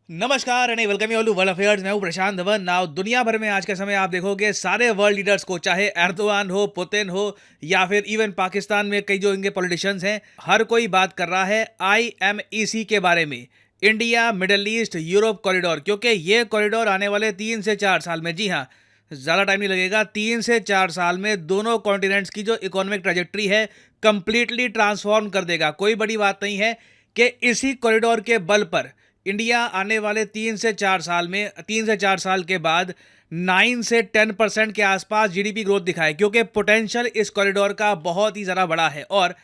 नमस्कार and welcome you all to world affairs. मैं हूं प्रशांत धवन। नाउ दुनिया भर में आज के समय आप देखोगे सारे वर्ल्ड लीडर्स को, चाहे एर्दोगान हो, पुतिन हो या फिर इवन पाकिस्तान में कई जो इनके पॉलिटिशियंस हैं, हर कोई बात कर रहा है IMEC के बारे में, India middle east Europe corridor. क्योंकि ये कॉरिडोर आने वाले 3 से 4 साल में, जी हाँ, ज़्यादा टाइम नहीं लगेगा, 3 से 4 साल में दोनों कॉन्टिनेंट्स की जो इकोनॉमिक ट्रेजेक्ट्री है कंप्लीटली ट्रांसफॉर्म कर देगा। कोई बड़ी बात नहीं है कि इसी कॉरिडोर के बल पर इंडिया आने वाले 3 से 4 साल के बाद 9 से 10% के आसपास जीडीपी ग्रोथ दिखाए, क्योंकि पोटेंशियल इस कॉरिडोर का बहुत ही ज़्यादा बड़ा है। और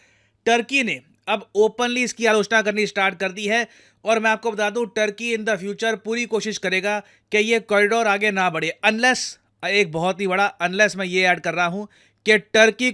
टर्की ने अब ओपनली इसकी आलोचना करनी स्टार्ट कर दी है। और मैं आपको बता दूं, टर्की इन द फ्यूचर पूरी कोशिश करेगा कि ये कॉरिडोर आगे ना बढ़े, अनलेस, एक बहुत ही बड़ा अनलेस मैं ये ऐड कर रहा हूं कि तुर्की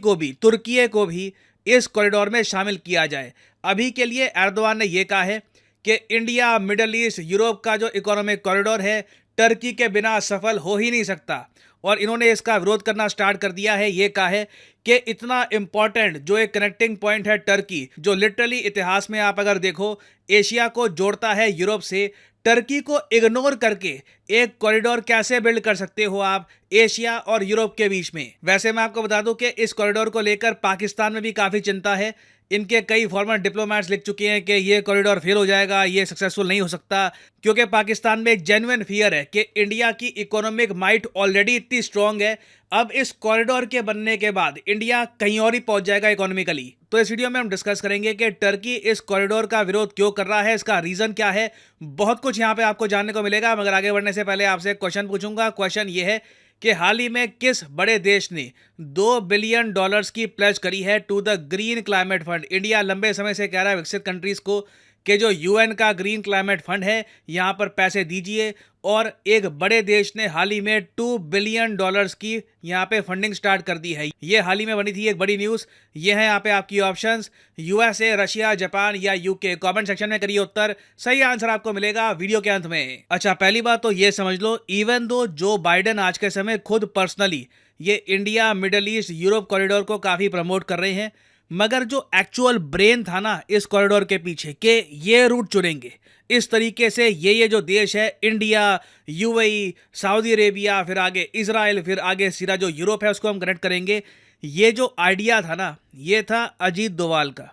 को भी इस कॉरिडोर में शामिल किया जाए। अभी के लिए एर्दोगान ने यह कहा है कि इंडिया मिडल ईस्ट यूरोप का जो इकोनॉमिक कॉरिडोर है टर्की के बिना सफल हो ही नहीं सकता। और इन्होंने इसका विरोध करना स्टार्ट कर दिया है। ये कहा है कि इतना इंपॉर्टेंट जो एक कनेक्टिंग पॉइंट है टर्की, जो लिटरली इतिहास में आप अगर देखो एशिया को जोड़ता है यूरोप से, टर्की को इग्नोर करके एक कॉरिडोर कैसे बिल्ड कर सकते हो आप एशिया और यूरोप के बीच में। वैसे मैं आपको बता दूं कि इस कॉरिडोर को लेकर पाकिस्तान में भी काफी चिंता है। इनके कई फॉर्मर डिप्लोमेट्स लिख चुके हैं कि ये कॉरिडोर फेल हो जाएगा, ये सक्सेसफुल नहीं हो सकता, क्योंकि पाकिस्तान में एक जेन्युइन फियर है कि इंडिया की इकोनॉमिक माइट ऑलरेडी इतनी स्ट्रांग है, अब इस कॉरिडोर के बनने के बाद इंडिया कहीं और ही पहुंच जाएगा इकोनॉमिकली। तो इस वीडियो में हम डिस्कस करेंगे कि टर्की इस कॉरिडोर का विरोध क्यों कर रहा है, इसका रीजन क्या है, बहुत कुछ यहाँ पे आपको जानने को मिलेगा। मगर आगे बढ़ने से पहले आपसे एक क्वेश्चन पूछूंगा। क्वेश्चन ये है कि हाल ही में किस बड़े देश ने $2 बिलियन की प्लेज करी है to the green climate fund. India लंबे समय से कह रहा है विकसित कंट्रीज को कि जो UN का ग्रीन क्लाइमेट फंड है यहाँ पर पैसे दीजिए, और एक बड़े देश ने हाल ही में $2 बिलियन की यहाँ पे फंडिंग स्टार्ट कर दी है। ये हाल ही में बनी थी एक बड़ी न्यूज़। ये है यहाँ पे आपकी ऑप्शंस, USA, रशिया, जापान या UK। कमेंट सेक्शन में करिए उत्तर, सही आंसर आपको मिलेगा वीडियो के अंत में। अच्छा, पहली बात तो ये समझ लो, इवन दो जो बाइडेन आज के समय खुद पर्सनली ये India middle east Europe corridor को काफ़ी प्रमोट कर रहे हैं, मगर जो एक्चुअल ब्रेन था ना इस कॉरिडोर के पीछे के ये रूट चुनेंगे इस तरीके से, ये जो देश है इंडिया, UAE, सऊदी अरेबिया, फिर आगे इजराइल, फिर आगे सीधा जो यूरोप है उसको हम कनेक्ट करेंगे। ये जो आइडिया था ना, ये था अजीत डोवाल का।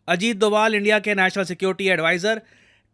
अजीत डोवाल इंडिया के नेशनल सिक्योरिटी एडवाइजर,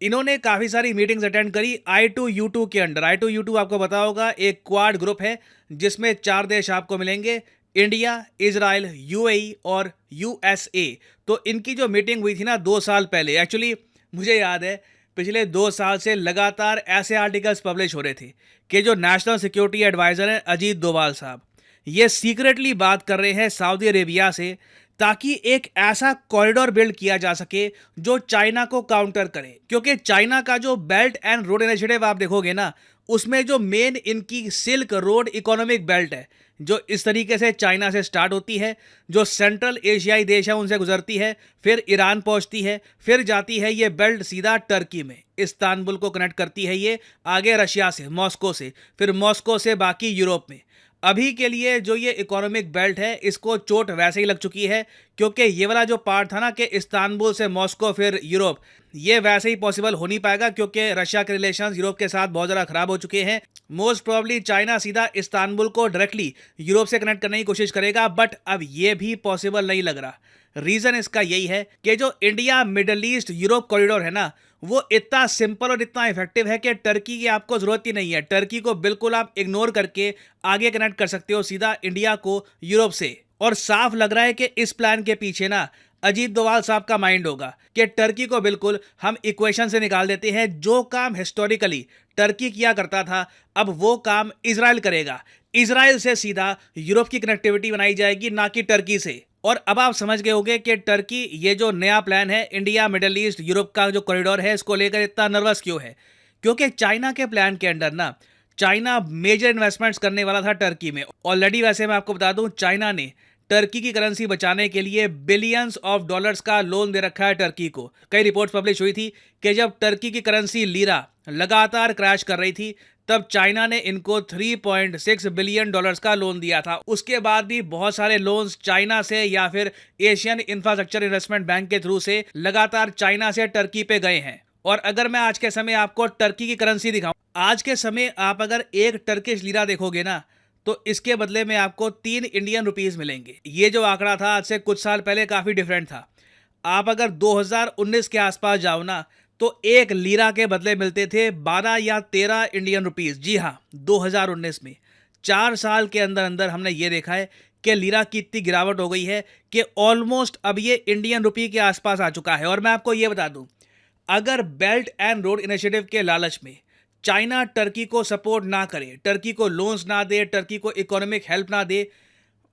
इन्होंने काफ़ी सारी मीटिंग्स अटेंड करी I2U2 के अंडर। I2U2 आपको पता होगा एक क्वाड ग्रुप है जिसमें 4 देश आपको मिलेंगे, इंडिया, इजराइल, UAE और USA। तो इनकी जो मीटिंग हुई थी ना 2 साल पहले, एक्चुअली मुझे याद है पिछले 2 साल से लगातार ऐसे आर्टिकल्स पब्लिश हो रहे थे कि जो नेशनल सिक्योरिटी एडवाइजर हैं अजीत डोवाल साहब, ये सीक्रेटली बात कर रहे हैं सऊदी अरेबिया से, ताकि एक ऐसा कॉरिडोर बिल्ड किया जा सके जो चाइना को काउंटर करे। क्योंकि चाइना का जो बेल्ट एंड रोड इनिशिएटिव आप देखोगे ना, उसमें जो मेन इनकी सिल्क रोड इकोनॉमिक बेल्ट है, जो इस तरीके से चाइना से स्टार्ट होती है, जो सेंट्रल एशियाई देश है उनसे गुजरती है, फिर ईरान पहुंचती है, फिर जाती है ये बेल्ट सीधा टर्की में, इस्तांबुल को कनेक्ट करती है ये आगे रशिया से, मॉस्को से, फिर मॉस्को से बाकी यूरोप में। अभी के लिए जो ये इकोनॉमिक बेल्ट है इसको चोट वैसे ही लग चुकी है, क्योंकि ये वाला जो पार्ट था ना कि इस्तांबुल से मॉस्को फिर यूरोप, ये वैसे ही पॉसिबल हो नहीं पाएगा, क्योंकि रशिया के रिलेशंस यूरोप के साथ बहुत ज़्यादा खराब हो चुके हैं। मोस्ट प्रोबेबली चाइना सीधा इस्तांबुल को डायरेक्टली यूरोप से कनेक्ट करने की कोशिश करेगा, बट अब ये भी पॉसिबल नहीं लग रहा। रीज़न इसका यही है कि जो India middle east Europe corridor है ना, वो इतना सिंपल और इतना इफेक्टिव है कि टर्की की आपको ज़रूरत ही नहीं है। टर्की को बिल्कुल आप इग्नोर करके आगे कनेक्ट कर सकते हो सीधा इंडिया को यूरोप से। और साफ लग रहा है कि इस प्लान के पीछे ना अजीत डोवाल साहब का माइंड होगा कि टर्की को बिल्कुल हम इक्वेशन से निकाल देते हैं। जो काम हिस्टोरिकली टर्की किया करता था, अब वो काम इजराइल करेगा। इजराइल से सीधा यूरोप की कनेक्टिविटी बनाई जाएगी, ना कि टर्की से। और अब आप समझ गए होंगे कि टर्की ये जो नया प्लान है इंडिया मिडल ईस्ट यूरोप का जो कॉरिडोर है, इसको लेकर इतना नर्वस क्यों है। क्योंकि चाइना के प्लान के अंडर ना चाइना मेजर इन्वेस्टमेंट्स करने वाला था टर्की में ऑलरेडी। वैसे मैं आपको बता दूं, चाइना ने टर्की की करेंसी बचाने के लिए बिलियंस ऑफ डॉलर्स का लोन दे रखा है टर्की को। कई रिपोर्ट्स पब्लिश हुई थी कि जब टर्की की करेंसी लीरा लगातार क्रैश कर रही थी, तब चाइना ने इनको $3.6 बिलियन का लोन दिया था। उसके बाद भी बहुत सारे लोन्स चाइना से या फिर एशियन इंफ्रास्ट्रक्चर इन्वेस्टमेंट बैंक के थ्रू से लगातार चाइना से टर्की पे गए हैं। और अगर मैं आज के समय आपको टर्की की करेंसी दिखाऊं, आज के समय आप अगर एक टर्किश लीरा देखोगे ना, तो इसके बदले में आपको 3 इंडियन रुपीस मिलेंगे। ये जो आंकड़ा था आज से कुछ साल पहले काफी डिफरेंट था। आप अगर 2019 के आसपास जाओ ना, तो एक लीरा के बदले मिलते थे 12 या 13 इंडियन रुपीस। जी हाँ, 2019 में 4 साल के अंदर अंदर हमने ये देखा है कि लीरा की इतनी गिरावट हो गई है कि ऑलमोस्ट अब ये इंडियन रुपी के आसपास आ चुका है। और मैं आपको ये बता दूं, अगर बेल्ट एंड रोड इनिशिएटिव के लालच में चाइना टर्की को सपोर्ट ना करे, टर्की को लोन्स ना दे, टर्की को इकोनॉमिक हेल्प ना दे,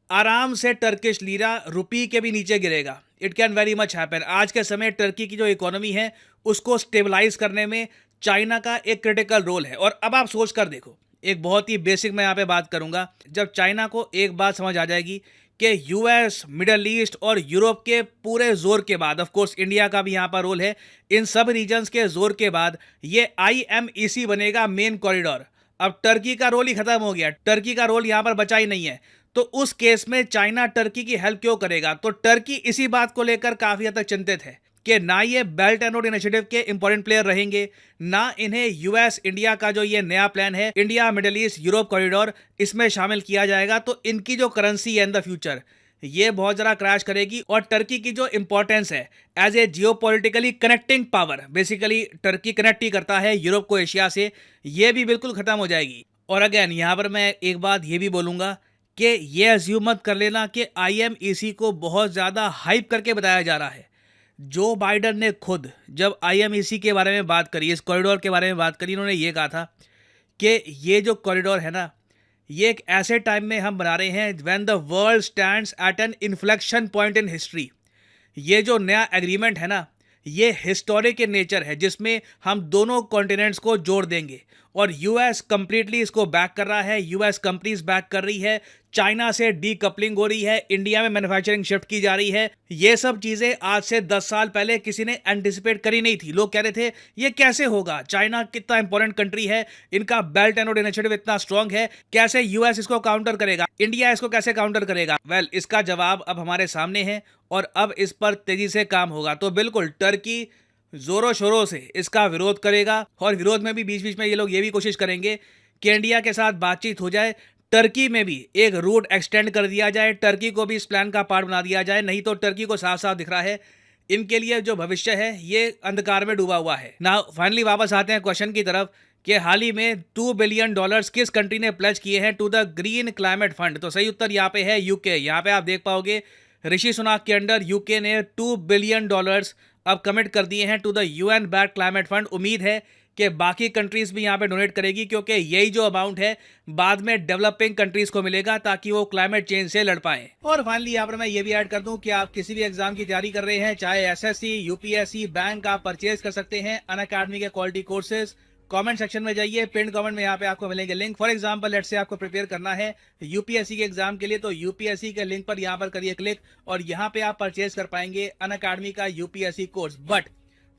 आराम से टर्किश लीरा रुपी के भी नीचे गिरेगा। It can very much happen. आज के समय टर्की की जो इकोनॉमी है उसको स्टेबलाइज करने में चाइना का एक क्रिटिकल रोल है। और अब आप सोच कर देखो, एक बहुत ही बेसिक मैं यहाँ पे बात करूंगा। जब चाइना को एक बात समझ आ जाएगी कि यूएस, मिडल ईस्ट और यूरोप के पूरे जोर के बाद, ऑफ कोर्स इंडिया का भी यहाँ पर रोल है, इन सब रीजन्स के जोर के बाद ये IMEC बनेगा मेन कॉरिडोर। अब टर्की का रोल ही खत्म हो गया, टर्की का रोल यहाँ पर बचा ही नहीं है। तो उस केस में चाइना टर्की की हेल्प क्यों करेगा? तो टर्की इसी बात को लेकर काफी हद तक चिंतित है कि ना ये बेल्ट एंड रोड इनिशिएटिव के इंपॉर्टेंट प्लेयर रहेंगे, ना इन्हें यूएस इंडिया का जो ये नया प्लान है, India middle east Europe corridor, इसमें शामिल किया जाएगा। तो इनकी जो करेंसी है इन द फ्यूचर, ये बहुत ज़रा क्रैश करेगी। और टर्की की जो इंपॉर्टेंस है as a geopolitically connecting power, basically Turkey connect ही करता है यूरोप को एशिया से, ये भी बिल्कुल खत्म हो जाएगी। और अगेन यहाँ पर मैं एक बात ये भी बोलूँगा कि ये अज्यूम मत कर लेना कि IMEC को बहुत ज़्यादा हाइप करके बताया जा रहा है। जो बाइडन ने खुद जब IMEC के बारे में बात करी, इस कॉरिडोर के बारे में बात करी, इन्होंने ये कहा था कि ये जो कॉरिडोर है ना, ये एक ऐसे टाइम में हम बना रहे हैं when the world stands at an inflection point in history. ये जो नया एग्रीमेंट है ना, ये हिस्टोरिक इन नेचर है, जिसमें हम दोनों कॉन्टिनेंट्स को जोड़ देंगे। और यूएस कंप्लीटली इसको बैक कर रहा है, यूएस कंपनीज बैक कर रही है, चाइना से डीकपलिंग हो रही है, इंडिया में मैन्युफैक्चरिंग शिफ्ट की जा रही है। ये सब चीजें आज से 10 साल पहले किसी ने एंटिसिपेट करी नहीं थी। लोग कह रहे थे ये कैसे होगा, चाइना कितना इंपॉर्टेंट कंट्री है, इनका बेल्ट एंड रोड इनिशिएटिव इतना स्ट्रांग है, कैसे यूएस इसको काउंटर करेगा, इंडिया इसको कैसे काउंटर करेगा? वेल, इसका जवाब अब हमारे सामने है और अब इस पर तेजी से काम होगा। तो बिल्कुल टर्की जोरों शोरों से इसका विरोध करेगा, और विरोध में भी बीच बीच में ये लोग ये भी कोशिश करेंगे कि इंडिया के साथ बातचीत हो जाए, टर्की में भी एक रूट एक्सटेंड कर दिया जाए, टर्की को भी इस प्लान का पार्ट बना दिया जाए। नहीं तो टर्की को साफ साफ दिख रहा है इनके लिए जो भविष्य है ये अंधकार में डूबा हुआ है ना। फाइनली वापस आते हैं क्वेश्चन की तरफ कि हाल ही में $2 बिलियन किस कंट्री ने प्लेज किए हैं to the green climate fund? तो सही उत्तर यहाँ पे है यूके। यहाँ पे आप देख पाओगे ऋषि सुनाक के अंडर यूके ने $2 बिलियन अब कमिट कर दिए हैं to the UN backed climate fund. उम्मीद है कि बाकी कंट्रीज भी यहाँ पे डोनेट करेगी, क्योंकि यही जो अमाउंट है बाद में डेवलपिंग कंट्रीज को मिलेगा ताकि वो क्लाइमेट चेंज से लड़ पाएं। और फाइनली यहाँ पर मैं ये भी ऐड कर दूं कि आप किसी भी एग्जाम की तैयारी कर रहे हैं, चाहे SSC, UPSC, बैंक, आप परचेज कर सकते हैं अनअकैडमी के क्वालिटी कोर्सेज। कमेंट सेक्शन में जाइए, पिन कमेंट में यहाँ पे आपको मिलेंगे link. For example let's say आपको प्रिपेयर करना है UPSC के एग्जाम के लिए, तो UPSC के लिंक पर यहाँ पर करिए क्लिक और यहाँ पे आप परचेज कर पाएंगे अनअकैडमी का UPSC कोर्स। बट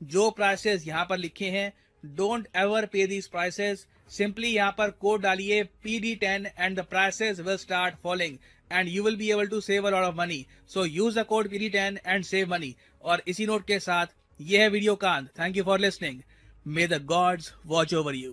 जो प्राइसेस यहाँ पर लिखे हैं, don't ever pay these prices. Simply यहाँ पर कोड डालिए PD10 and the prices will start falling and you will be able to save a lot of money. So use the code PD10 and save money. और इसी note के साथ ये है video का अंत। Thank you for listening. May the gods watch over you.